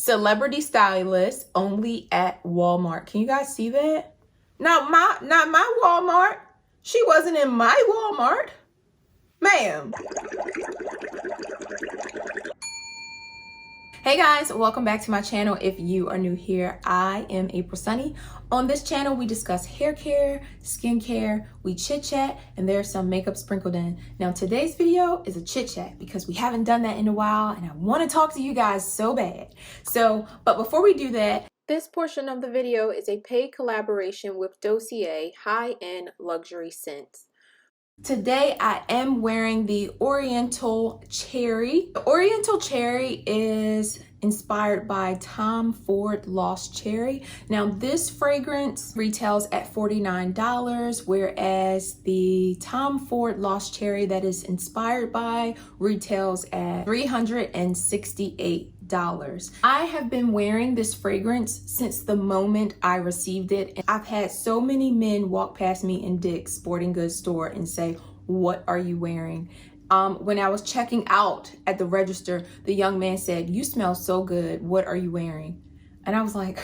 celebrity stylist only at Walmart. Can you guys see that? Not my Walmart. She wasn't in my Walmart, ma'am. Hey guys, welcome back to my channel. If you are new here, I am April Sunny. On this channel, we discuss hair care, skin care, we chit chat, and there's some makeup sprinkled in. Now today's video is a chit chat because we haven't done that in a while and I want to talk to you guys so bad. But before we do that, this portion of the video is a paid collaboration with Dossier high-end luxury scents. Today I am wearing the Oriental Cherry. The Oriental Cherry is inspired by Tom Ford Lost Cherry. Now this fragrance retails at $49, whereas the Tom Ford Lost Cherry that is inspired by retails at $368. I have been wearing this fragrance since the moment I received it. And I've had so many men walk past me in Dick's Sporting Goods store and say, "What are you wearing?" When I was checking out at the register, the young man said, "You smell so good. What are you wearing?" And I was like,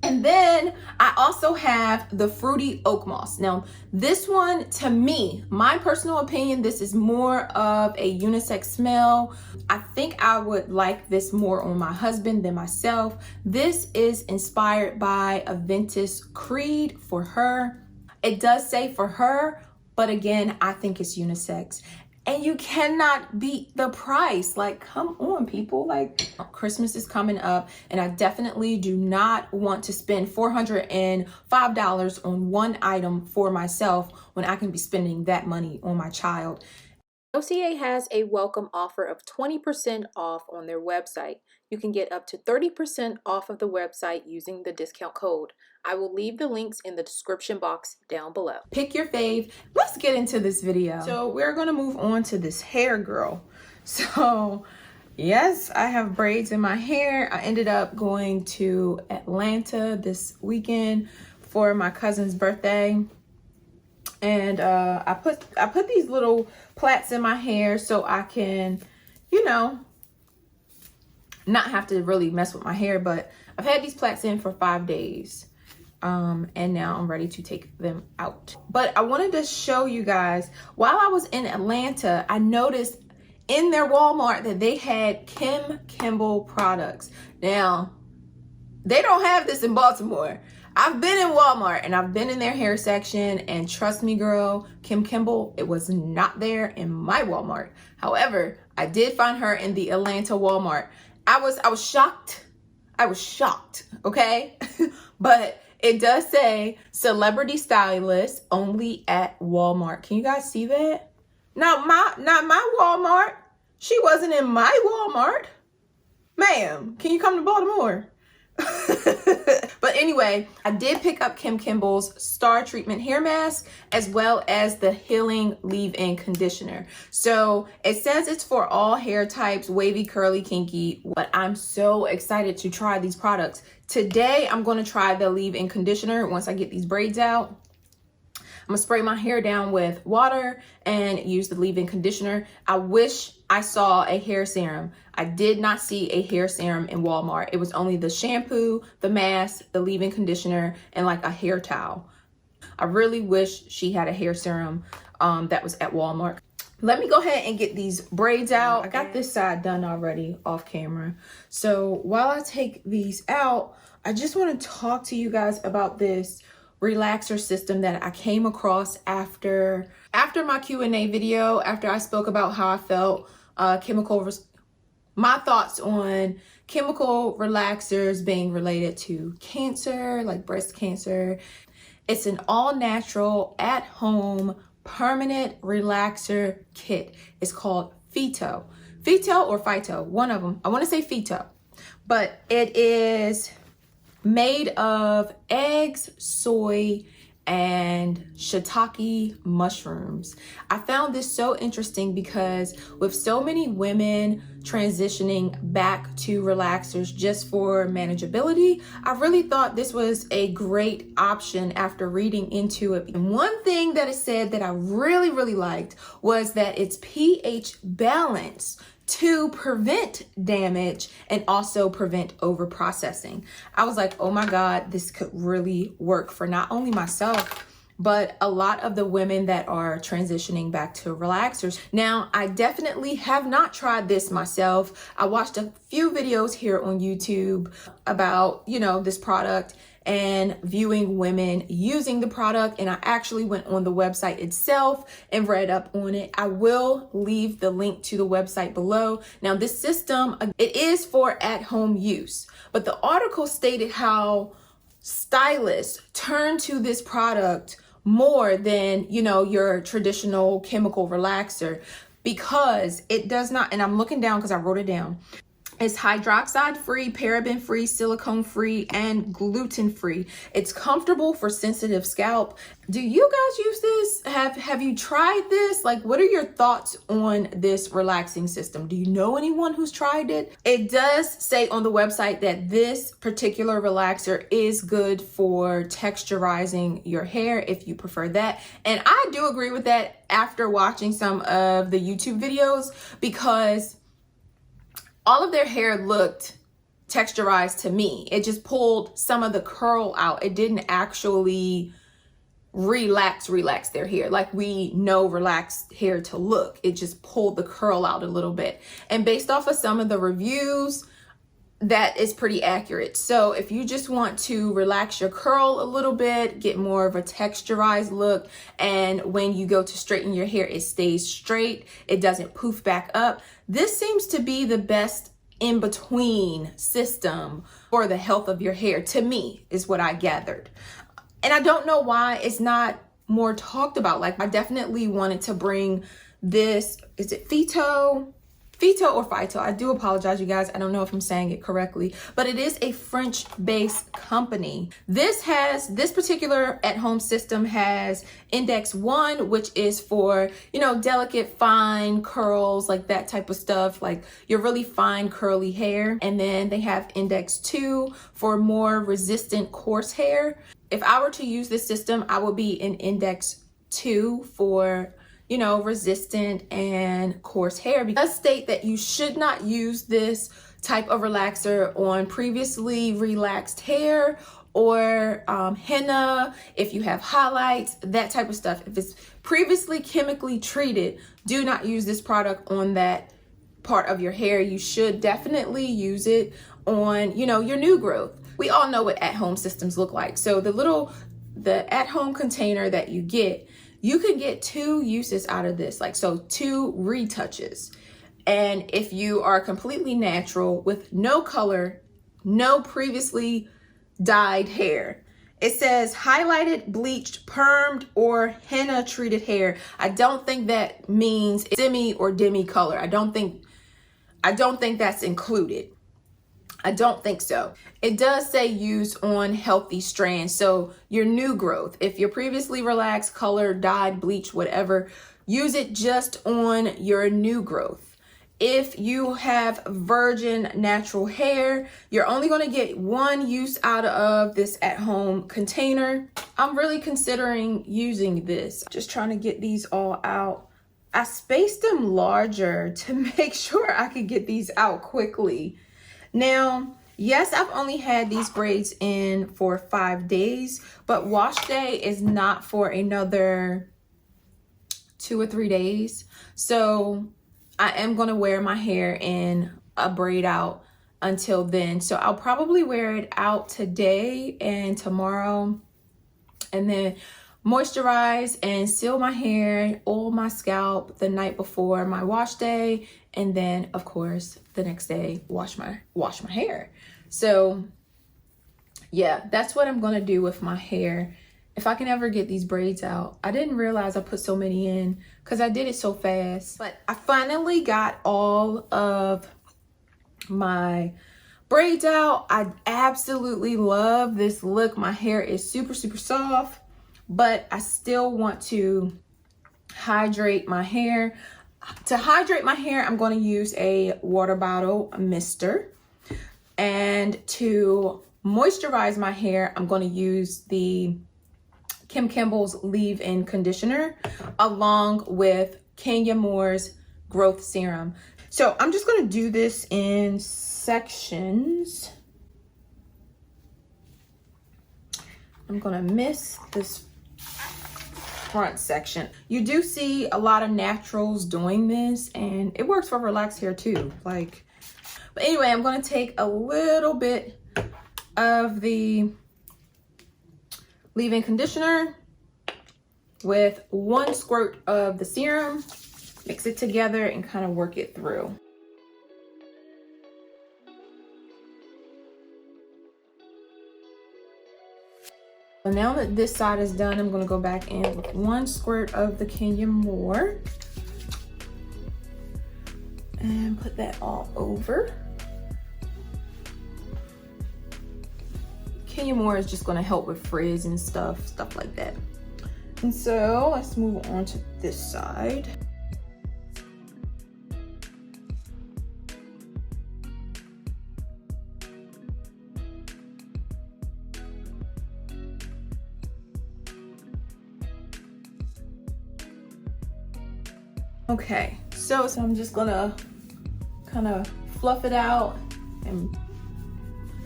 And then I also have the Fruity Oak Moss. Now, this one, to me, my personal opinion, this is more of a unisex smell. I think I would like this more on my husband than myself. This is inspired by Aventus Creed for her. It does say for her, but again, I think it's unisex. And you cannot beat the price. Like, come on, people. Like, Christmas is coming up, and I definitely do not want to spend $405 on one item for myself when I can be spending that money on my child. Dossier has a welcome offer of 20% off on their website. You can get up to 30% off of the website using the discount code. I will leave the links in the description box down below. Pick your fave. Let's get into this video. So we're gonna move on to this hair girl. So yes, I have braids in my hair. I ended up going to Atlanta this weekend for my cousin's birthday. And I put these little plaits in my hair so I can, you know, not have to really mess with my hair. But I've had these plaits in for 5 days. And now I'm ready to take them out. But I wanted to show you guys, while I was in Atlanta, I noticed in their Walmart that they had Kimble products. Now, they don't have this in Baltimore. I've been in Walmart and I've been in their hair section, and trust me, girl, Kimble, it was not there in my Walmart. However, I did find her in the Atlanta Walmart. I was shocked. I was shocked, okay? But it does say celebrity stylist only at Walmart. Can you guys see that? Not my Walmart. She wasn't in my Walmart. Ma'am, can you come to Baltimore? But anyway, I did pick up Kimble's Star Treatment Hair Mask as well as the Healing Leave-In Conditioner. So it says it's for all hair types, wavy, curly, kinky, but I'm so excited to try these products. Today, I'm going to try the leave-in conditioner once I get these braids out. I'm gonna spray my hair down with water and use the leave-in conditioner. I wish I saw a hair serum. I did not see a hair serum in Walmart. It was only the shampoo, the mask, the leave-in conditioner, and like a hair towel. I really wish she had a hair serum that was at Walmart. Let me go ahead and get these braids out. I got this side done already off camera. So while I take these out, I just want to talk to you guys about this relaxer system that I came across after my Q&A video, after I spoke about how I felt my thoughts on chemical relaxers being related to cancer, like breast cancer. It's an all-natural, at-home, permanent relaxer kit. It's called Phyto. Phyto or Phyto, one of them. I want to say Phyto, but it is made of eggs, soy, and shiitake mushrooms. I found this so interesting because with so many women transitioning back to relaxers just for manageability, I really thought this was a great option after reading into it. And one thing that it said that I really liked was that it's pH balanced to prevent damage and also prevent over processing. I was like, oh my God, this could really work for not only myself, but a lot of the women that are transitioning back to relaxers. Now, I definitely have not tried this myself. I watched a few videos here on YouTube about, this product and viewing women using the product. And I actually went on the website itself and read up on it. I will leave the link to the website below. Now, this system, it is for at-home use, but the article stated how stylists turn to this product more than, your traditional chemical relaxer, because it does not, and I'm looking down because I wrote it down. It's hydroxide free, paraben free, silicone free, and gluten free. It's comfortable for sensitive scalp. Do you guys use this? Have you tried this? Like, what are your thoughts on this relaxing system? Do you know anyone who's tried it? It does say on the website that this particular relaxer is good for texturizing your hair if you prefer that. And I do agree with that after watching some of the YouTube videos, because all of their hair looked texturized to me. It just pulled some of the curl out. It didn't actually relax their hair like we know relaxed hair to look. It just pulled the curl out a little bit. And based off of some of the reviews, that is pretty accurate. So if you just want to relax your curl a little bit, get more of a texturized look, and when you go to straighten your hair, it stays straight, it doesn't poof back up, this seems to be the best in-between system for the health of your hair, to me, is what I gathered. And I don't know why it's not more talked about. Like, I definitely wanted to bring this, is it Phyto or Phyto? I do apologize, you guys. I don't know if I'm saying it correctly, but it is a French-based company. This particular at-home system has Index 1, which is for, delicate, fine curls, like that type of stuff, like your really fine curly hair. And then they have Index 2 for more resistant coarse hair. If I were to use this system, I would be in Index 2 for resistant and coarse hair. It does state that you should not use this type of relaxer on previously relaxed hair or henna, if you have highlights, that type of stuff. If it's previously chemically treated, do not use this product on that part of your hair. You should definitely use it on, your new growth. We all know what at-home systems look like. So the at-home container that you get, you can get 2 uses out of this, like, so 2 retouches. And if you are completely natural with no color, no previously dyed hair, it says highlighted, bleached, permed, or henna treated hair. I don't think that means semi or demi color. I don't think that's included. I don't think so. It does say use on healthy strands. So your new growth, if you're previously relaxed, colored, dyed, bleached, whatever, use it just on your new growth. If you have virgin natural hair, you're only going to get 1 use out of this at-home container. I'm really considering using this. Just trying to get these all out. I spaced them larger to make sure I could get these out quickly. Now, yes, I've only had these braids in for 5 days, but wash day is not for another 2 or 3 days. So I am going to wear my hair in a braid out until then. So I'll probably wear it out today and tomorrow, and then moisturize and seal my hair, oil my scalp the night before my wash day, and then of course the next day wash my hair. So yeah, that's what I'm gonna do with my hair. If I can ever get these braids out. I didn't realize I put so many in because I did it so fast, but I finally got all of my braids out. I absolutely love this look. My hair is super soft, but I still want to hydrate my hair. To hydrate my hair, I'm going to use a water bottle mister. And to moisturize my hair, I'm going to use the Kimble's leave-in conditioner along with Kenya Moore's growth serum. So I'm just gonna do this in sections. I'm gonna miss this front section. You do see a lot of naturals doing this, and it works for relaxed hair too. Like, but anyway, I'm gonna take a little bit of the leave-in conditioner with 1 squirt of the serum, mix it together and kind of work it through. So now that this side is done, I'm going to go back in with 1 squirt of the Kenya Moore and put that all over. Kenya Moore is just going to help with frizz and stuff like that. And so let's move on to this side. Okay, so I'm just gonna kind of fluff it out and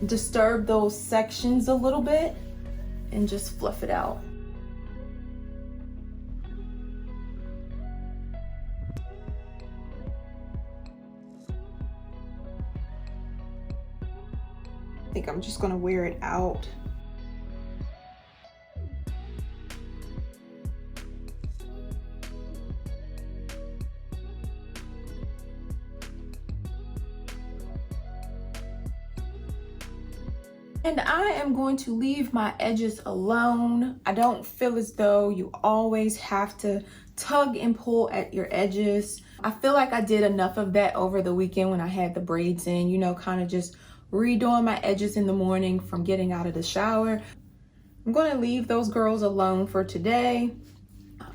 disturb those sections a little bit and just fluff it out. I think I'm just gonna wear it out. And I am going to leave my edges alone. I don't feel as though you always have to tug and pull at your edges. I feel like I did enough of that over the weekend when I had the braids in, you know, kind of just redoing my edges in the morning from getting out of the shower. I'm going to leave those girls alone for today.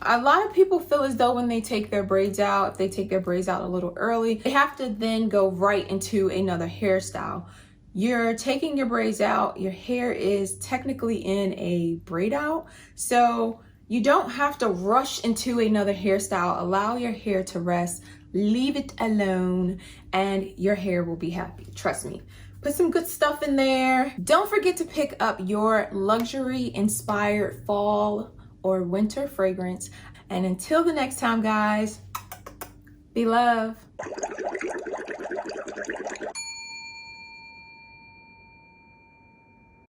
A lot of people feel as though when they take their braids out, if they take their braids out a little early, they have to then go right into another hairstyle. You're taking your braids out, your hair is technically in a braid out, so you don't have to rush into another hairstyle. Allow your hair to rest, leave it alone, and your hair will be happy. Trust me. Put some good stuff in there. Don't forget to pick up your luxury inspired fall or winter fragrance. And until the next time, guys, be love.